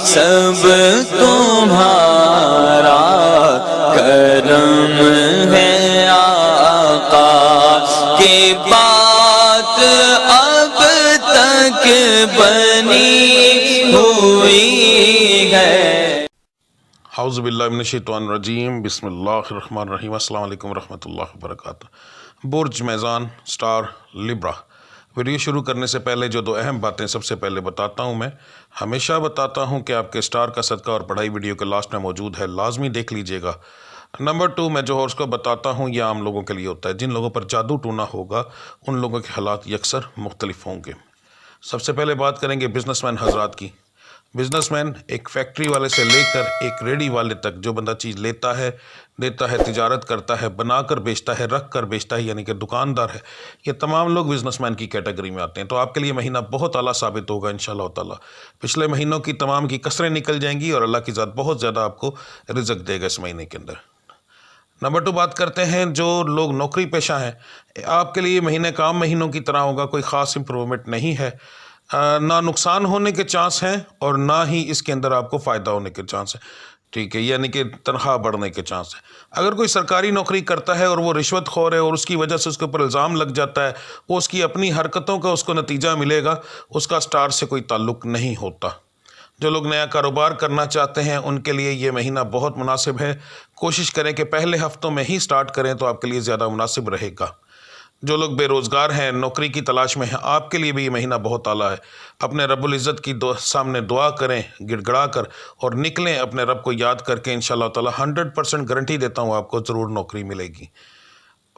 سب تمہارا کرم ہے آقا کی بات اب تک بنی ہوئی ہے۔ اعوذ باللہ من الشیطان الرجیم، بسم اللہ الرحمن الرحیم۔ السلام علیکم ورحمۃ اللہ وبرکاتہ۔ برج میزان سٹار لبرا۔ ویڈیو شروع کرنے سے پہلے جو 2 اہم باتیں سب سے پہلے بتاتا ہوں، میں ہمیشہ بتاتا ہوں کہ آپ کے سٹار کا صدقہ اور پڑھائی ویڈیو کے لاسٹ میں موجود ہے، لازمی دیکھ لیجئے گا۔ نمبر 2، میں جو ہورس کو بتاتا ہوں یہ عام لوگوں کے لیے ہوتا ہے، جن لوگوں پر جادو ٹونا ہوگا ان لوگوں کے حالات یکسر مختلف ہوں گے۔ سب سے پہلے بات کریں گے بزنس مین حضرات کی۔ بزنس مین ایک فیکٹری والے سے لے کر ایک ریڈی والے تک، جو بندہ چیز لیتا ہے، دیتا ہے، تجارت کرتا ہے، بنا کر بیچتا ہے، رکھ کر بیچتا ہے، یعنی کہ دکاندار ہے، یہ تمام لوگ بزنس مین کی کیٹیگری میں آتے ہیں۔ تو آپ کے لیے مہینہ بہت اعلیٰ ثابت ہوگا انشاءاللہ تعالیٰ۔ پچھلے مہینوں کی تمام کی کسریں نکل جائیں گی اور اللہ کی ذات بہت زیادہ آپ کو رزق دے گا اس مہینے کے اندر۔ نمبر 2 بات کرتے ہیں جو لوگ نوکری پیشہ ہیں، آپ کے لیے مہینے کا عام مہینوں کی طرح ہوگا، کوئی خاص امپرومنٹ نہیں ہے، نہ نقصان ہونے کے چانس ہیں اور نہ ہی اس کے اندر آپ کو فائدہ ہونے کے چانس ہیں، ٹھیک ہے، یعنی کہ تنخواہ بڑھنے کے چانس ہیں۔ اگر کوئی سرکاری نوکری کرتا ہے اور وہ رشوت خور ہے اور اس کی وجہ سے اس کے اوپر الزام لگ جاتا ہے، وہ اس کی اپنی حرکتوں کا اس کو نتیجہ ملے گا، اس کا سٹار سے کوئی تعلق نہیں ہوتا۔ جو لوگ نیا کاروبار کرنا چاہتے ہیں ان کے لیے یہ مہینہ بہت مناسب ہے، کوشش کریں کہ پہلے ہفتوں میں ہی سٹارٹ کریں تو آپ کے لیے زیادہ مناسب رہے گا۔ جو لوگ بے روزگار ہیں، نوکری کی تلاش میں ہیں، آپ کے لیے بھی یہ مہینہ بہت اعلیٰ ہے۔ اپنے رب العزت کی سامنے دعا کریں گڑ گڑا کر اور نکلیں اپنے رب کو یاد کر کے، انشاءاللہ تعالیٰ 100% گارنٹی دیتا ہوں آپ کو ضرور نوکری ملے گی۔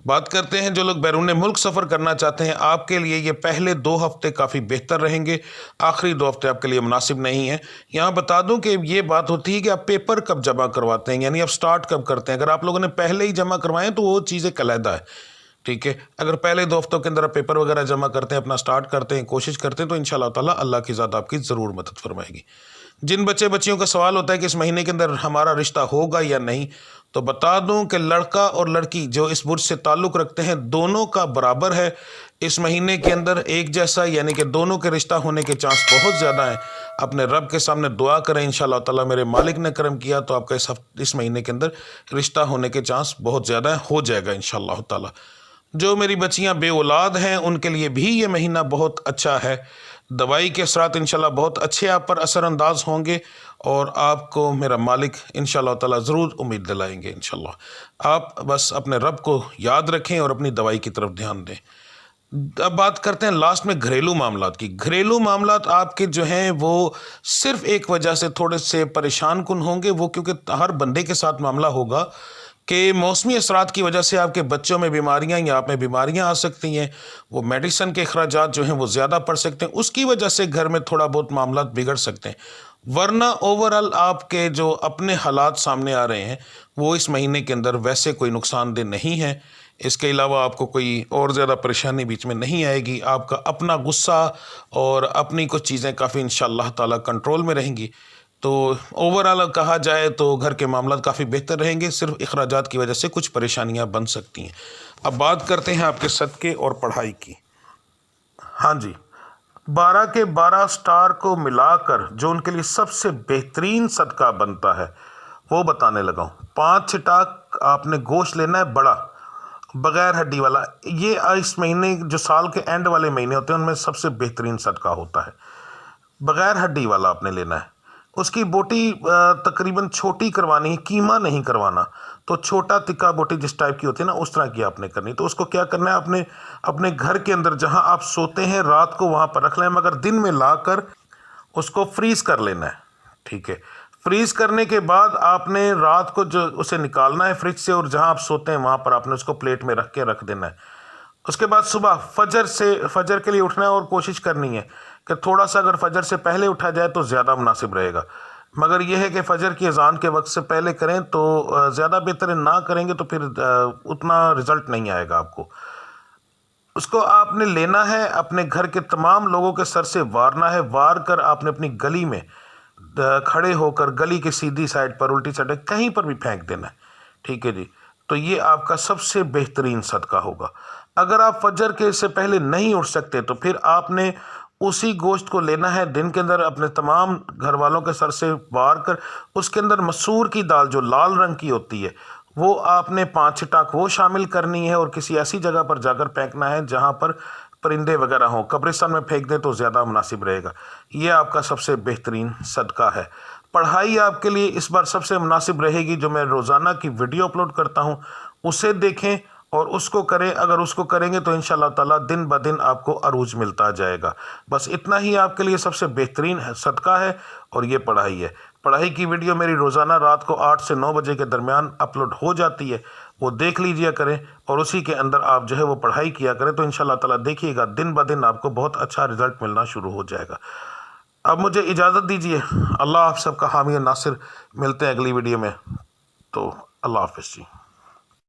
بات کرتے ہیں جو لوگ بیرون ملک سفر کرنا چاہتے ہیں، آپ کے لیے یہ پہلے 2 ہفتے کافی بہتر رہیں گے، آخری 2 ہفتے آپ کے لیے مناسب نہیں ہیں۔ یہاں بتا دوں کہ یہ بات ہوتی ہے کہ آپ پیپر کب جمع کرواتے ہیں، یعنی آپ سٹارٹ کب کرتے ہیں۔ اگر آپ لوگوں نے پہلے ہی جمع کروائیں تو وہ چیز ایک علیحدہ ہے، ٹھیک ہے۔ اگر پہلے 2 ہفتوں کے اندر آپ پیپر وغیرہ جمع کرتے ہیں، اپنا سٹارٹ کرتے ہیں، کوشش کرتے ہیں، تو انشاءاللہ تعالیٰ اللہ کی ذات آپ کی ضرور مدد فرمائے گی۔ جن بچے بچیوں کا سوال ہوتا ہے کہ اس مہینے کے اندر ہمارا رشتہ ہوگا یا نہیں، تو بتا دوں کہ لڑکا اور لڑکی جو اس برج سے تعلق رکھتے ہیں دونوں کا برابر ہے اس مہینے کے اندر، ایک جیسا، یعنی کہ دونوں کے رشتہ ہونے کے چانس بہت زیادہ ہیں۔ اپنے رب کے سامنے دعا کریں، انشاءاللہ تعالیٰ میرے مالک نے کرم کیا تو آپ کا اس مہینے کے اندر رشتہ ہونے کے چانس بہت زیادہ ہیں، ہو جائے گا انشاءاللہ تعالیٰ۔ جو میری بچیاں بے اولاد ہیں ان کے لیے بھی یہ مہینہ بہت اچھا ہے، دوائی کے اثرات انشاءاللہ بہت اچھے آپ پر اثر انداز ہوں گے اور آپ کو میرا مالک انشاءاللہ تعالیٰ ضرور امید دلائیں گے انشاءاللہ۔ آپ بس اپنے رب کو یاد رکھیں اور اپنی دوائی کی طرف دھیان دیں۔ اب بات کرتے ہیں لاسٹ میں گھریلو معاملات کی۔ گھریلو معاملات آپ کے جو ہیں وہ صرف ایک وجہ سے تھوڑے سے پریشان کن ہوں گے، وہ کیونکہ ہر بندے کے ساتھ معاملہ ہوگا کہ موسمی اثرات کی وجہ سے آپ کے بچوں میں بیماریاں یا آپ میں بیماریاں آ سکتی ہیں، وہ میڈیسن کے اخراجات جو ہیں وہ زیادہ پڑ سکتے ہیں، اس کی وجہ سے گھر میں تھوڑا بہت معاملات بگڑ سکتے ہیں، ورنہ اوورال آپ کے جو اپنے حالات سامنے آ رہے ہیں وہ اس مہینے کے اندر ویسے کوئی نقصان دہ نہیں ہے۔ اس کے علاوہ آپ کو کوئی اور زیادہ پریشانی بیچ میں نہیں آئے گی، آپ کا اپنا غصہ اور اپنی کچھ چیزیں کافی انشاءاللہ تعالیٰ کنٹرول میں رہیں گی۔ تو اوورال کہا جائے تو گھر کے معاملات کافی بہتر رہیں گے، صرف اخراجات کی وجہ سے کچھ پریشانیاں بن سکتی ہیں۔ اب بات کرتے ہیں آپ کے صدقے اور پڑھائی کی۔ ہاں جی، 12 کے 12 سٹار کو ملا کر جو ان کے لیے سب سے بہترین صدقہ بنتا ہے وہ بتانے لگا ہوں۔ 5 چھٹا آپ نے گوشت لینا ہے بڑا، بغیر ہڈی والا۔ یہ اس مہینے جو سال کے اینڈ والے مہینے ہوتے ہیں ان میں سب سے بہترین صدقہ ہوتا ہے، بغیر ہڈی والا آپ نے لینا ہے۔ اس کی بوٹی تقریباً چھوٹی کروانی ہے، قیمہ نہیں کروانا، تو چھوٹا تکا بوٹی جس ٹائپ کی ہوتی ہے نا اس طرح کی آپ نے کرنی۔ تو اس کو کیا کرنا ہے، آپ نے اپنے گھر کے اندر جہاں آپ سوتے ہیں رات کو وہاں پر رکھ لیں، مگر دن میں لا کر اس کو فریز کر لینا ہے، ٹھیک ہے۔ فریز کرنے کے بعد آپ نے رات کو جو اسے نکالنا ہے فریج سے اور جہاں آپ سوتے ہیں وہاں پر آپ نے اس کو پلیٹ میں رکھ کے رکھ دینا ہے۔ اس کے بعد صبح فجر کے لیے اٹھنا ہے اور کوشش کرنی ہے کہ تھوڑا سا اگر فجر سے پہلے اٹھا جائے تو زیادہ مناسب رہے گا، مگر یہ ہے کہ فجر کی اذان کے وقت سے پہلے کریں تو زیادہ بہتر ہے، نہ کریں گے تو پھر اتنا رزلٹ نہیں آئے گا آپ کو۔ اس کو آپ نے لینا ہے، اپنے گھر کے تمام لوگوں کے سر سے وارنا ہے، وار کر آپ نے اپنی گلی میں کھڑے ہو کر گلی کی سیدھی سائڈ پر الٹی سائڈ کہیں پر بھی پھینک دینا ہے، ٹھیک ہے جی۔ تو یہ آپ کا سب سے بہترین صدقہ ہوگا۔ اگر آپ فجر کے سے پہلے نہیں اٹھ سکتے تو پھر آپ نے اسی گوشت کو لینا ہے دن کے اندر اپنے تمام گھر والوں کے سر سے وار کر اس کے اندر مسور کی دال جو لال رنگ کی ہوتی ہے وہ آپ نے 5 چھٹاک وہ شامل کرنی ہے اور کسی ایسی جگہ پر جا کر پھینکنا ہے جہاں پر پرندے وغیرہ ہوں. قبرستان میں پھینک دیں تو زیادہ مناسب رہے گا. یہ آپ کا سب سے بہترین صدقہ ہے. پڑھائی آپ کے لیے اس بار سب سے مناسب رہے گی. جو میں روزانہ کی ویڈیو اپلوڈ کرتا ہوں اسے دیکھیں اور اس کو کریں. اگر اس کو کریں گے تو انشاءاللہ تعالیٰ دن بدن آپ کو عروج ملتا جائے گا. بس اتنا ہی آپ کے لیے سب سے بہترین صدقہ ہے اور یہ پڑھائی ہے. پڑھائی کی ویڈیو میری روزانہ رات کو 8 سے 9 بجے کے درمیان اپلوڈ ہو جاتی ہے. وہ دیکھ لیجئے کریں اور اسی کے اندر آپ جو ہے وہ پڑھائی کیا کریں تو انشاءاللہ تعالیٰ دیکھیے گا دن بدن آپ کو بہت اچھا رزلٹ ملنا شروع ہو جائے گا. اب مجھے اجازت دیجئے. اللہ آپ سب کا حامی و ناصر. ملتے ہیں اگلی ویڈیو میں. تو اللہ حافظ جی.